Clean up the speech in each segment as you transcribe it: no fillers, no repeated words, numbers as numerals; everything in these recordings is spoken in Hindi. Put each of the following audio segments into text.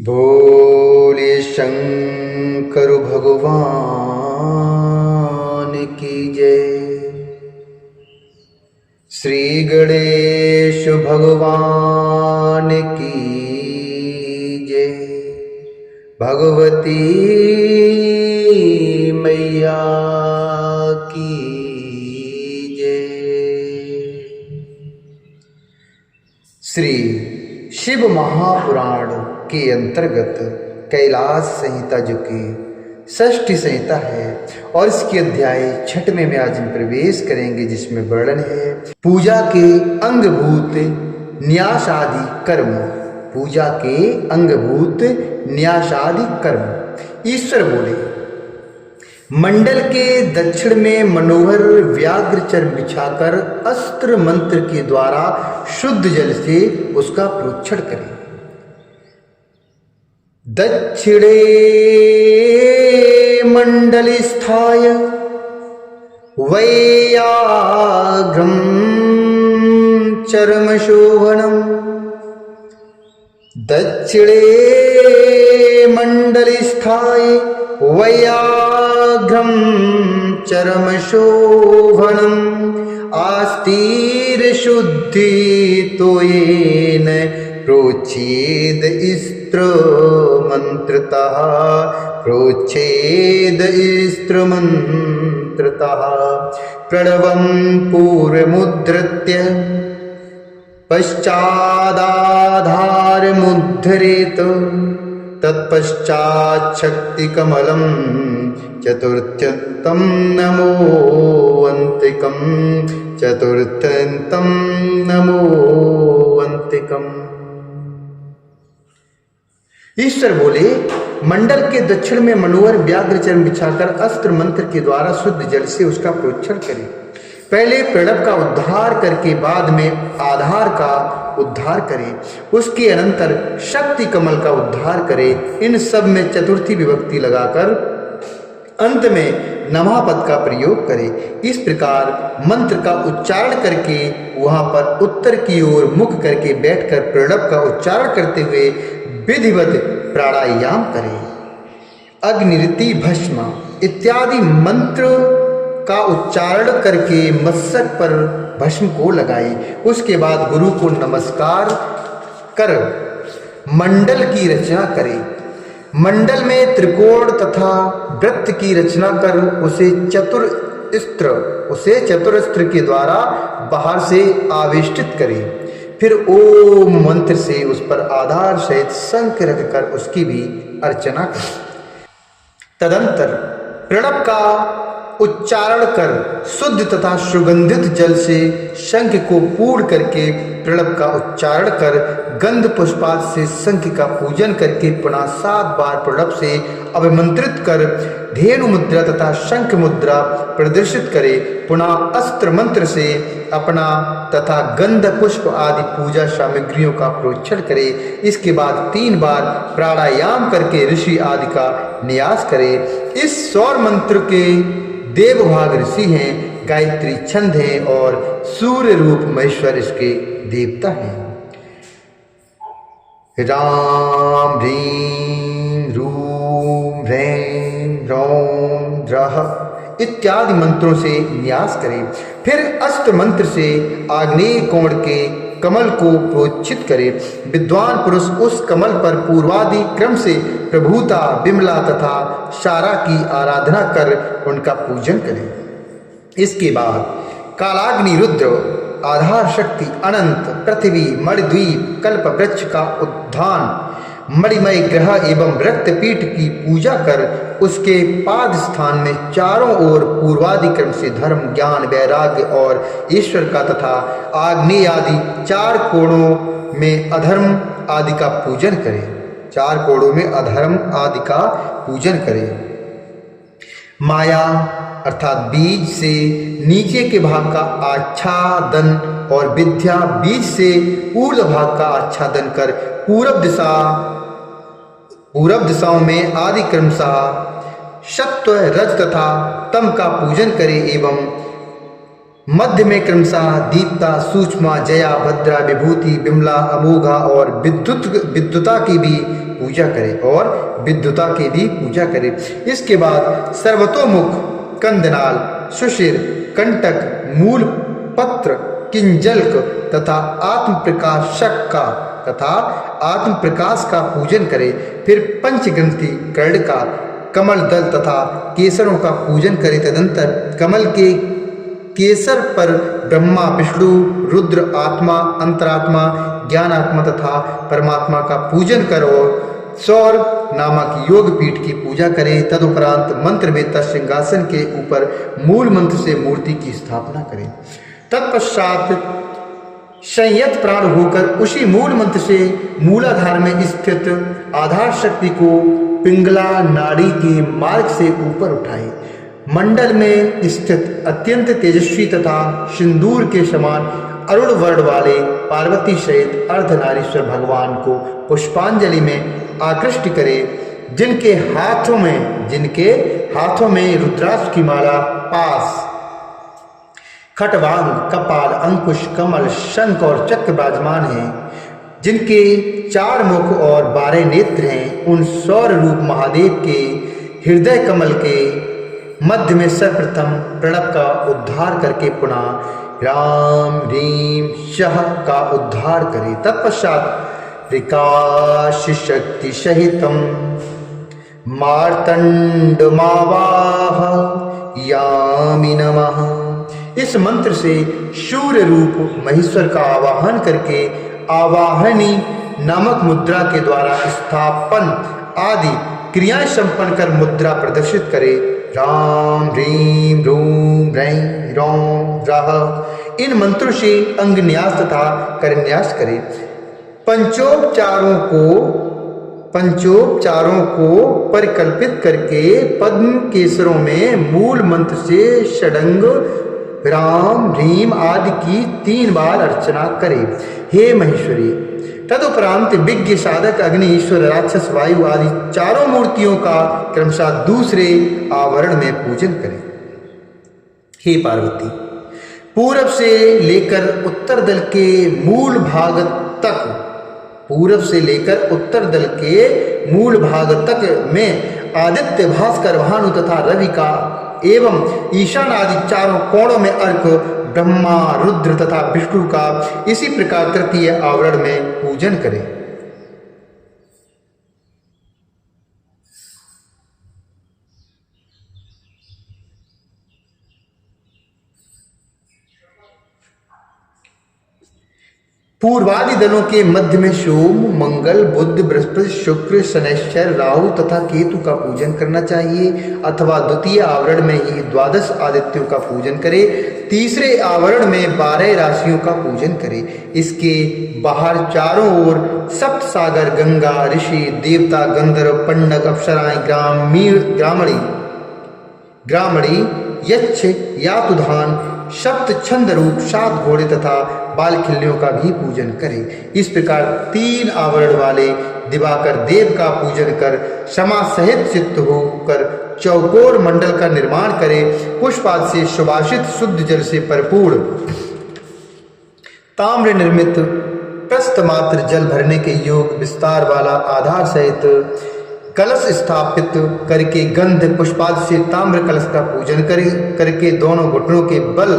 बोले शंकर भगवान की जय। श्री गणेश भगवान की जय। भगवती मैया की जय। श्री शिव महापुराण के अंतर्गत कैलाश संहिता जो कि षष्ठी संहिता है और इसके अध्याय 6वें में आज हम प्रवेश करेंगे, जिसमें वर्णन है पूजा के अंगभूत न्यास आदि कर्म। पूजा के अंगभूत न्यास आदि कर्म। ईश्वर बोले, मंडल के दक्षिण में मनोहर व्याघ्र चर्म बिछाकर अस्त्र मंत्र के द्वारा शुद्ध जल से उसका प्रोक्षण करें। दक्षिणे मंडलिस्थाय वैयाघ्रं चर्मशोभनम्। दक्षिणे मंडलिस्थाय वैयाघ्रं चर्मशोभनम्। आस्तीर शुद्धि तोयेन प्रोच्छेद स्त्र मंत्रतः। प्रोच्छेद स्त्र मंत्रतः। प्रणवं पूर्वमुद्धृत्य पश्चादाधारमुद्धरेत। तत्पश्चाच्छक्तिकमलं चतुर्थ्यन्तं नमोऽन्तिकं। चतुर्थ्यन्तं नमोऽन्तिकम्। ईश्वर बोले, मंडल के दक्षिण में मनोहर व्याघ्र चर्म बिछाकर अस्त्र मंत्र के द्वारा शुद्ध जल से उसका प्रोक्षण करें। पहले प्रणव का उद्धार करके बाद में आधार का उद्धार करें। उसके अनंतर शक्ति कमल का उद्धार करें। इन सब में चतुर्थी विभक्ति लगाकर अंत में नमः पद का प्रयोग करें। इस प्रकार मंत्र का उच्चारण करके वहां पर उत्तर की ओर मुख करके बैठकर प्रणव का उच्चारण करते हुए विधिवत प्राणायाम करें। अग्निरिति भस्म इत्यादि मंत्र का उच्चारण करके मस्तक पर भस्म को लगाए। उसके बाद गुरु को नमस्कार कर मंडल की रचना करें। मंडल में त्रिकोण तथा वृत्त की रचना कर उसे चतुरस्त्र के द्वारा बाहर से आवेष्टित करें। फिर ओम मंत्र से उस पर आधार सहित शंख रखकर उसकी भी अर्चना करें। तदंतर प्रणव का उच्चारण कर शुद्ध तथा सुगंधित जल से शंख को पूर्ण करके प्रणव का उच्चारण कर गंध पुष्पाद से शंख का पूजन करके पुनः 7 बार प्रणव से अभिमंत्रित कर धेनु मुद्रा तथा शंख मुद्रा प्रदर्शित करे। पुनः अस्त्र मंत्र से अपना तथा गंध पुष्प आदि पूजा सामग्रियों का प्रोक्षण करे। इसके बाद 3 बार प्राणायाम करके ऋषि आदि का न्यास करे। इस सौर मंत्र के देवभाग ऋषि हैं, गायत्री छंद हैं और सूर्य रूप महेश्वर इसके देवता हैं। राम ह्रीं रूम ह्रैं ह्रौं ह्रः इत्यादि मंत्रों से न्यास करें। फिर अस्त्र मंत्र से आग्नेय कोण के कमल को प्रोक्षित करे। विद्वान पुरुष उस कमल पर पूर्वादि क्रम से प्रभुता, बिमला तथा शारा की आराधना कर उनका पूजन करे। इसके बाद कालाग्नि, रुद्र, आधार शक्ति, अनंत, पृथ्वी, मणिद्वीप, कल्प वृक्ष का उद्धान, मणिमय ग्रह एवं रक्तपीठ की पूजा कर उसके पाद स्थान में चारों ओर पूर्वादि क्रम से धर्म, ज्ञान, वैराग्य और ईश्वर का तथा आग्नेय आदि 4 कोणों में अधर्म आदि का पूजन करें। 4 कोणों में अधर्म आदि का पूजन करें। माया अर्थात बीज से नीचे के भाग का आच्छादन और विद्या बीज से ऊर्ध्व भाग का आच्छादन कर पूर्व दिशाओं में आदि क्रमशः सत्व, रज तथा तम का पूजन करे एवं मध्य में क्रमशः दीप्ता, सूक्ष्मा, जया, भद्रा, विभूति, बिमला, अमोघा और विद्युता की भी पूजा करे और विद्युता की भी पूजा करे। इसके बाद सर्वतोमुख, कंदनाल, सुशिर, कंटक, मूल पत्र, किंजल्क तथा आत्म प्रकाश का पूजन करे। फिर पंचग्रंथि, कर्ण का, कमल दल तथा केसरों का पूजन करे। तदंतर कमल के केसर पर ब्रह्मा, विष्णु, रुद्र, आत्मा, अंतरात्मा, ज्ञानात्मा तथा परमात्मा का पूजन करो। सौर नामक योग पीठ की पूजा करें। तदुपरांत मंत्र वेत्ता सिंहासन के ऊपर मूल मंत्र से मूर्ति की स्थापना करें। तत्पश्चात संयत प्राण होकर उसी मूल मंत्र से मूलाधार में स्थित आधार शक्ति को पिंगला नाड़ी के मार्ग से ऊपर उठाए। मंडल में स्थित अत्यंत तेजस्वी तथा सिंदूर के समान अरुण वर्ण वाले पार्वती सहित अर्धनारीश्वर भगवान को पुष्पांजलि में आकृष्ट करे। जिनके हाथों में रुद्राक्ष की माला, पास, खटवांग, कपाल, अंकुश, कमल, शंख और चक्र विराजमान हैं, जिनके 4 मुख और 12 नेत्र हैं, उन सौर रूप महादेव के हृदय कमल के मध्य में सर्वप्रथम प्रणव का उद्धार करके पुनः राम ह्रीम शह का उद्धार करे। तत्पश्चात प्रकाश शक्ति सहितम मार्तंड मावाह यामि नमः। इस मंत्र से सूर्य रूप महेश्वर का आवाहन करके आवाहनी नामक मुद्रा के द्वारा स्थापन आदि क्रियाएं संपन्न कर मुद्रा प्रदर्शित करे। राम ह्रीम रूम रैं रौं रह इन मंत्रों से अंग न्यास तथा करन्यास करे। पंचोपचारों को परिकल्पित करके पद्म केसरों में मूल मंत्र से षडंग राम ह्रीम आदि की 3 बार अर्चना करे। हे महेश्वरी, तदुपरांत विज्ञ, साधक, अग्नि, ईश्वर, राक्षस, वायु आदि 4 मूर्तियों का क्रमशः दूसरे आवरण में पूजन करें। हे पार्वती, पूरब से लेकर उत्तर दल के मूल भाग तक में आदित्य, भास्कर, भानु तथा रवि का एवं ईशान आदि 4 कोणों में अर्क, ब्रह्मा, रुद्र तथा विष्णु का इसी प्रकार तृतीय आवरण में पूजन करें। पूर्वादि दलों के मध्य में सोम, मंगल, बुध, बृहस्पति, शुक्र, शनैश्चर, राहु तथा केतु का पूजन करना चाहिए, अथवा द्वितीय आवरण में ही 12 आदित्यों का पूजन करे। तीसरे आवरण में 12 राशियों का पूजन करे। इसके बाहर चारों ओर सप्त सागर, गंगा, ऋषि, देवता, गंधर्व, पन्नग, अप्सराएं, ग्रामणी, यक्ष, यातुधान, सप्त छंद रूप 7 घोड़े तथा बालखिल्यों का भी पूजन करें। इस प्रकार 3 आवरण वाले दिवाकर देव का पूजन कर समासहित चित्त होकर चौकोर मंडल का निर्माण करें। पुष्पाद से सुभाषित शुद्ध जल से परिपूर्ण ताम्र निर्मित प्रस्थ मात्र जल भरने के योग विस्तार वाला आधार सहित कलश स्थापित करके गंध पुष्पाद से ताम्र कलश का पूजन करके दोनों घुटनों के बल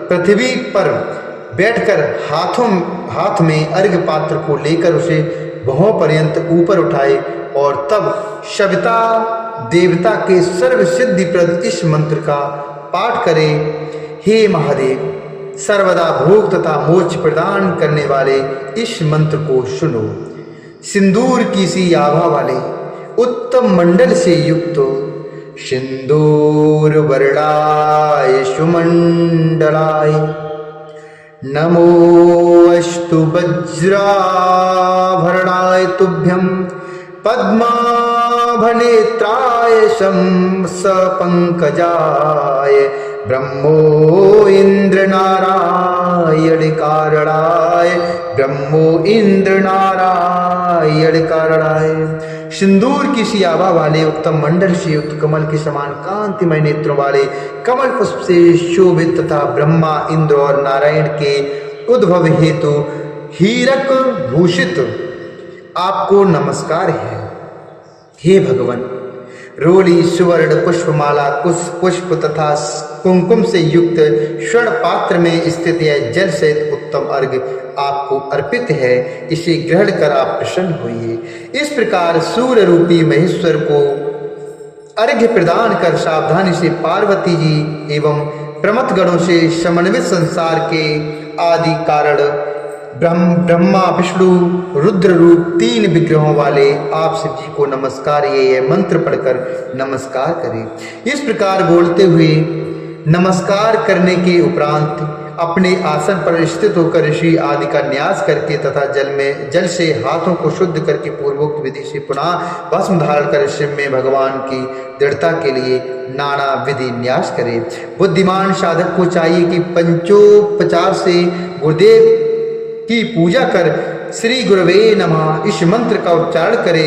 पृथ्वी पर बैठकर हाथ में अर्घ्य पात्र को लेकर उसे भौं पर्यंत ऊपर उठाए और तब सविता देवता के सर्व सिद्धिप्रद इस मंत्र का पाठ करे। हे महादेव, सर्वदा भोग तथा मोक्ष प्रदान करने वाले इस मंत्र को सुनो। सिंदूर की सी आभा वाले उत्तम मंडल से युक्त सिंदूर वर्णाय सुमंडलाय नमोऽस्तु वज्राभरणाय तुभ्यं पद्माभनेत्राय सपंकजाय ब्रह्मो इंद्र नारायण कारणाय सिंदूर की सी आभा वाले उत्तम मंडल से युक्त कमल के समान कांतिमय नेत्रों वाले कमल पुष्प से शोभित तथा ब्रह्मा, इंद्र और नारायण के उद्भव हेतु हीरक भूषित आपको नमस्कार है। हे भगवान, रोली सुवर्ण पुष्पमाला पुष्प तथा कुमकुम से युक्त स्वर्ण पात्र में स्थित यह जल सहित उत्तम अर्घ्य आपको अर्पित है, इसे ग्रहण कर आप प्रसन्न होइए। इस प्रकार सूर्य रूपी महेश्वर को अर्घ्य प्रदान कर सावधानी से पार्वती जी एवं प्रमथ गणों से समन्वित संसार के आदि कारण ब्रह्मा विष्णु रुद्र रूप 3 विग्रहों वाले आप शिव जी को नमस्कार ये मंत्र पढ़कर नमस्कार करें। इस प्रकार बोलते हुए नमस्कार करने के उपरांत अपने आसन पर स्थित होकर ऋषि आदि का न्यास करके तथा जल से हाथों को शुद्ध करके पूर्वोक्त विधि से पुनः भस्म धारण कर शिव में भगवान की दृढ़ता के लिए नाना विधि न्यास करे। बुद्धिमान साधक को चाहिए कि पंचोपचार से गुरुदेव की पूजा कर श्री गुरवे नमः इस मंत्र का उच्चारण करे,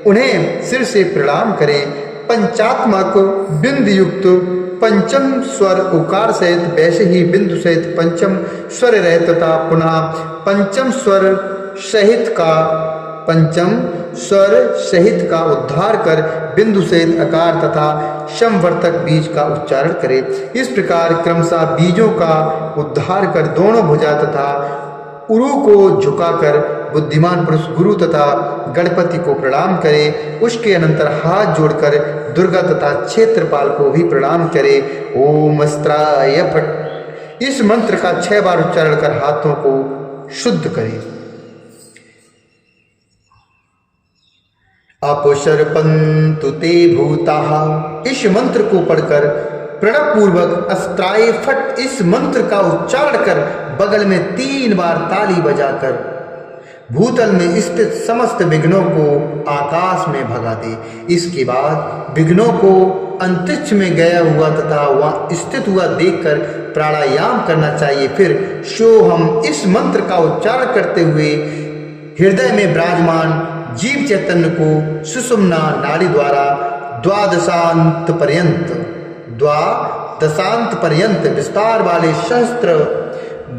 उन्हें सिर से प्रणाम करें। पंचात्मक बिंदु युक्त पंचम स्वर उकार सहित वैसे ही बिंदु सहित पंचम स्वर रहे तथा पुनः पंचम स्वर सहित का उद्धार कर बिंदु सहित आकार तथा समवर्तक बीज का उच्चारण करे। इस प्रकार क्रमशः बीजों का उद्धार कर दोनों भुजा तथा उरु को झुकाकर बुद्धिमान पुरुष गुरु तथा गणपति को प्रणाम करे। उसके अनंतर हाथ जोड़कर दुर्गा तथा क्षेत्रपाल को भी प्रणाम करे। ओम अस्त्राय फट इस मंत्र का 6 बार उच्चारण कर हाथों को शुद्ध करे। अपसर्पन्तु ते भूताः इस मंत्र को पढ़कर प्रणव पूर्वक अस्त्राय फट इस मंत्र का उच्चारण कर बगल में 3 बार ताली बजाकर भूतल में स्थित समस्त विघ्नों को आकाश में भगा दे। इसके बाद विघ्नों को अंतरिक्ष में गया हुआ तथा वहां स्थित हुआ देखकर प्राणायाम करना चाहिए। फिर सोहम इस मंत्र का उच्चारण करते हुए हृदय में विराजमान जीव चैतन्य को सुषुम्ना नाड़ी द्वारा द्वादशांत पर्यंत विस्तार वाले सहस्त्र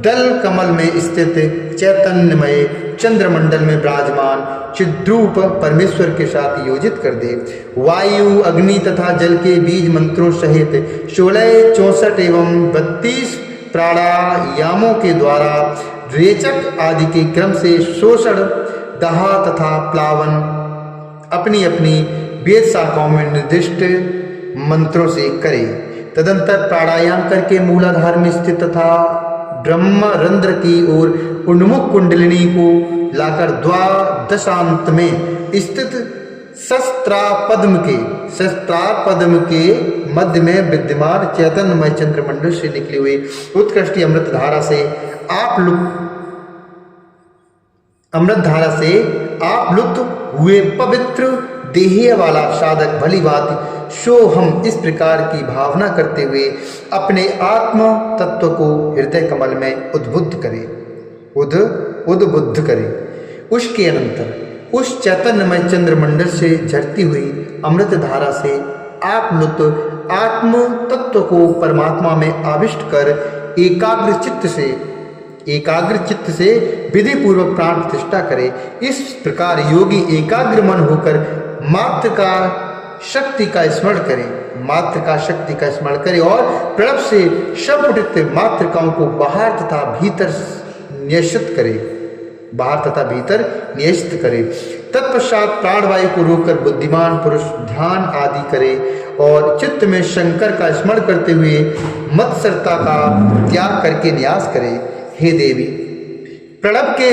दल कमल में स्थित चैतन्यमय चंद्रमंडल में विराजमान चिद्रूप परमेश्वर के साथ योजित कर दे। वायु अग्नि तथा जल के बीज मंत्रों सहित 16, 64 एवं 32 प्राणायामों के द्वारा रेचक आदि के क्रम से शोषण दहा तथा प्लावन अपनी अपनी वेद शाखाओं में निर्दिष्ट मंत्रों से करे। तदंतर प्राणायाम करके मूलाधार में स्थित तथा ब्रह्मरंध्र की ओर उन्मुख कुंडलिनी को लाकर द्वादशांत में स्थित शस्त्रापद्म के मध्य में विद्यमान चैतन्यमय चंद्रमंडल से निकली हुई उत्कृष्ट अमृत धारा से आप लुप्त हुए पवित्र देह वाला साधक भली बात सोहम इस प्रकार की भावना करते हुए अपने आत्म तत्व को हृदय कमल में उद्बुद्ध करे। उसके अनंतर उस चैतन्यमय चंद्रमंडल से झरती हुई अमृत धारा से आप लुप्त आत्म तत्व को परमात्मा में आविष्ट कर एकाग्र चित्त से विधि पूर्वक प्राण प्रतिष्ठा करे। इस प्रकार योगी एकाग्र मन होकर मात्र का शक्ति का स्मरण करे और प्रणव से संपुटित मातृकाओं को बाहर तथा भीतर न्यस्त करे। तत्पश्चात प्राणवायु को रोककर बुद्धिमान पुरुष ध्यान आदि करे और चित्त में शंकर का स्मरण करते हुए मत्सरता का त्याग करके न्यास करे। हे देवी, प्रणव के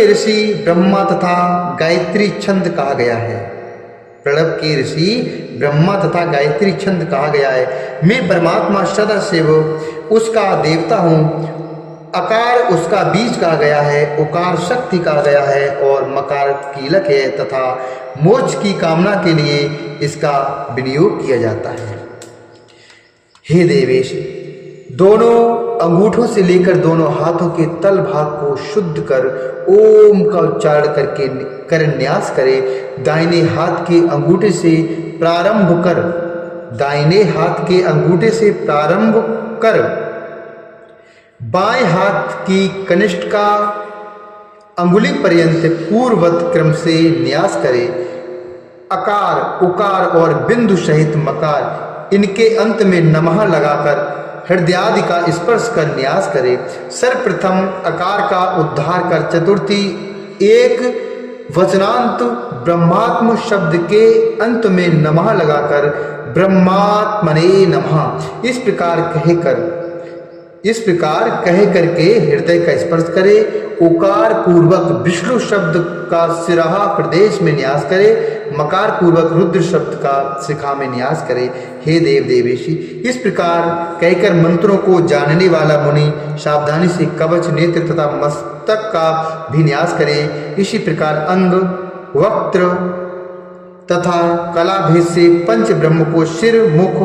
ऋषि ब्रह्मा तथा गायत्री छंद कहा गया है। मैं परमात्मा सदाशिव उसका देवता हूँ। अकार उसका बीज कहा गया है, उकार शक्ति कहा गया है और मकार कीलक है तथा मोक्ष की कामना के लिए इसका विनियोग किया जाता है। हे देवेश, दोनों अंगूठों से लेकर दोनों हाथों के तल भाग को शुद्ध कर ओम का उच्चारण कर न्यास करे। दाहिने हाथ के अंगूठे से प्रारंभ कर बाएं हाथ की कनिष्ठिका अंगुली पर्यंत पूर्ववत क्रम से न्यास करे। अकार, उकार और बिंदु सहित मकार, इनके अंत में नमः लगाकर हृदयादि का स्पर्श कर न्यास करे। सर्वप्रथम अकार का उद्धार कर चतुर्थी एक वचनांत ब्रह्मात्म शब्द के अंत में नमः लगाकर ब्रह्मात्मने नमः इस प्रकार कह करके हृदय का स्पर्श करे। उकार पूर्वक विष्णु शब्द का सिराहा प्रदेश में न्यास करे। मकार पूर्वक रुद्र शब्द का शिखा में न्यास करे। हे देव देवेशी, इस प्रकार कहकर मंत्रों को जानने वाला मुनि सावधानी से कवच, नेत्र तथा मस्तक का भी न्यास करे। इसी प्रकार अंग, वक्त्र तथा कला भेद से पंच ब्रह्म को सिर, मुख,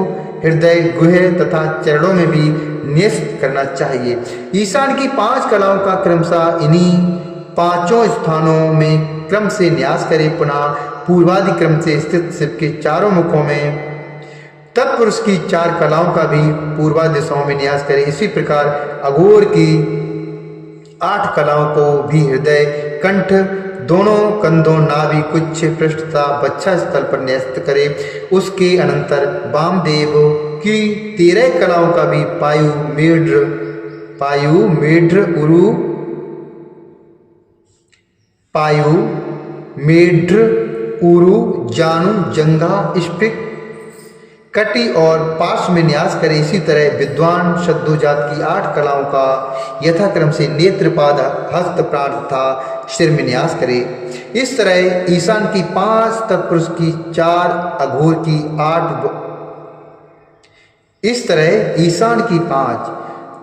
हृदय, गुह्य तथा चरणों में भी न्यस्त करना चाहिए। ईशान की 5 कलाओं का क्रमशः इन्हीं 5 स्थानों में क्रम से न्यास करे। पुनः पूर्वादि क्रम से स्थित शिव के चारों मुखों में तत्पुरुष की 4 कलाओं का भी पूर्वादि दिशाओं में न्यास करे। इसी प्रकार अघोर की 8 कलाओं को भी हृदय, कंठ, दोनों कंधों, नाभि, कुच्छ, पृष्ठ तथा बच्छा स्थल पर न्यस्त करे। उसके अनंतर वामदेव की 13 कलाओं का भी पायु, मेढ्र, उरु, जानु, जंघा, स्फिक, कटी और पार्श्व में न्यास करे। इसी तरह विद्वान शब्दोजात की 8 कलाओं का यथाक्रम से नेत्र, पाद, हस्त, प्राण तथा सिर में न्यास करे। इस तरह ईशान की 5, तत्पुरुष की 4, अघोर की 8, इस तरह ईशान की 5,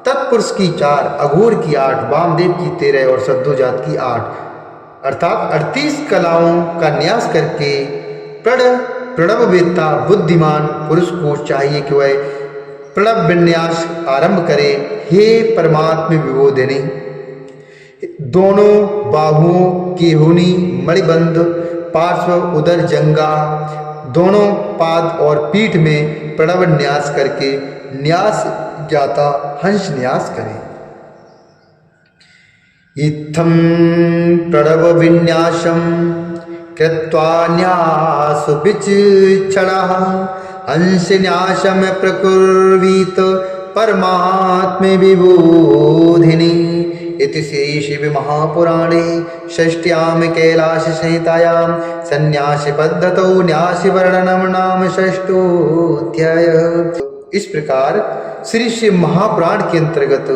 तत्पुरुष की 4, अघोर की 8, वामदेव की 13 और शब्दोजात की 8 अर्थात 38 कलाओं का न्यास करके प्रणववेत्ता बुद्धिमान पुरुष को चाहिए कि वह प्रणव विन्यास आरंभ करे। हे परमात्म विबोधिनी, दोनों बाहुओं की हुनी, मणिबंध, पार्श्व, उदर, जंगा, दोनों पाद और पीठ में प्रणव न्यास करके न्यास जाता हंस न्यास करें। इत्थं प्रणव विन्यासम कृत्वा न्यास विचक्षणः हंस न्यासम प्रकुर्वीत परमात्म विबोधिनी। इति श्री शिव महापुराणे षष्ट्याम कैलाश संहितायां संन्यास पद्धतौ न्यास वर्णनम नाम षष्ठोऽध्याय। इस प्रकार श्री शिव महापुराण के अंतर्गत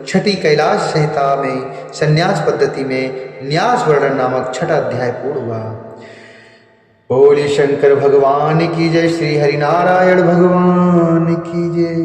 छठी कैलाश संहिता में संन्यास पद्धति में न्यास वर्णन नामक छठा अध्याय पूर्ण हुआ। बोले शंकर भगवान की जय, श्री हरिनारायण भगवान की जय।